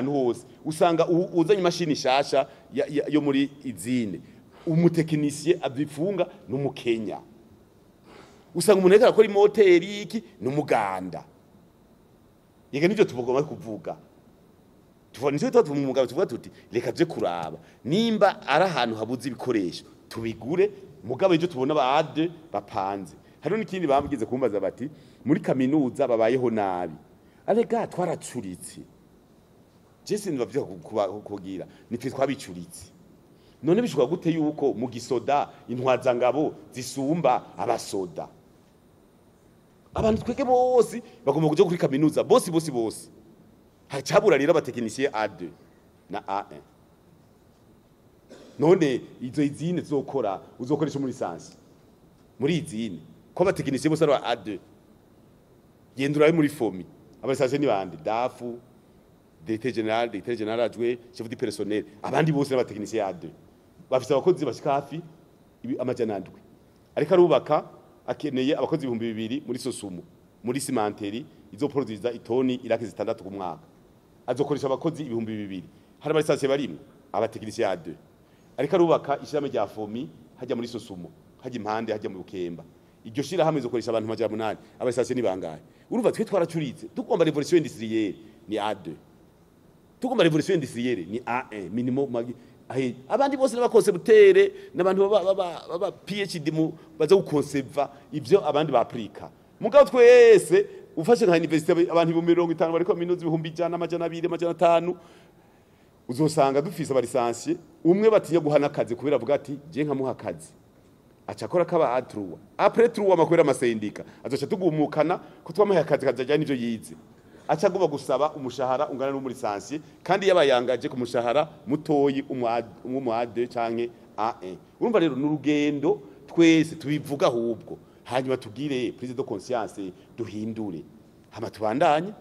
ahantu hose usanga uzanye imashini shasha yo muri izine umutekinisiye abifunga n'umukenya usanga umuntu ariko akora imoteri iki n'umuganda yega nivyo tubogoma kuvuga tuvona nicyo tuba mu mugabo tuvuga tuti reka je kuraba nimba ari ahantu habuze ibikoresho tubigure mugabo ejo tubona baade bapanze hariho n'ikindi bambwize kumbaza bati muri kaminuza babayeho nabi arega twaracuritse Jesse ndabavye kugira nitwe twabicuritse none bishobora gute yuko mu gisoda intwaza ngabo zisumba abasoda abantu tweke bose bagomba kuja kuri kaminuza bose hacabura rero abatekinisiye A2 na A1 none izo izine zokora uzokoresha muri lisansi muri izine ko abatekinisiye bose ari A2 yenduraye muri fomi abasaje ni bande dafu directeur général adjoint chef du personnel abandi bose n'abatekinisiye A2 bafite abakozi bashika hafi amajana ndwi ariko arubaka akeneye abakozi 2000 muri sosumo muri simanteri izo produza itoni iraki zitandatu ku mwaka azokoresha abakozi 2000 hari abalisansiye barimwe abatekinisiye A2 ariko arubaka ishirame rya fomi hajya muri sosumo hajya impande hajya mu bukemba iryo shira hamwe izokoresha abantu majana 8 abalisansiye ni bangahe urumva twe twaracuritse tugomba revolution industrielle ni A2 tugomba revolution industrielle ni A1 minimum abandi bose n'abakose butere n'abantu baba PhD mu baza gukonseva ivyo abandi baprika mugabo twese ufashe nka university abantu 50 bariko minuzi 100 amajana 2 amajana 5 uzosanga dufise abalisansiye umwe batinya guhana akazi kubera avuga ati je nkamuha akazi acakora kaba atruwa après truwa makwera amasendika azoca tugumukana ko twamaye akazi kazaja nivyo yize acaguba gusaba umushahara ungana no muri lisansiye kandi yabayangaje ku mushahara mutoyi umwade canke A1 urumva rero n'urugendo twese tubivuga ahubwo hanyuma tugire prise de conscience duhindure hama tubandanye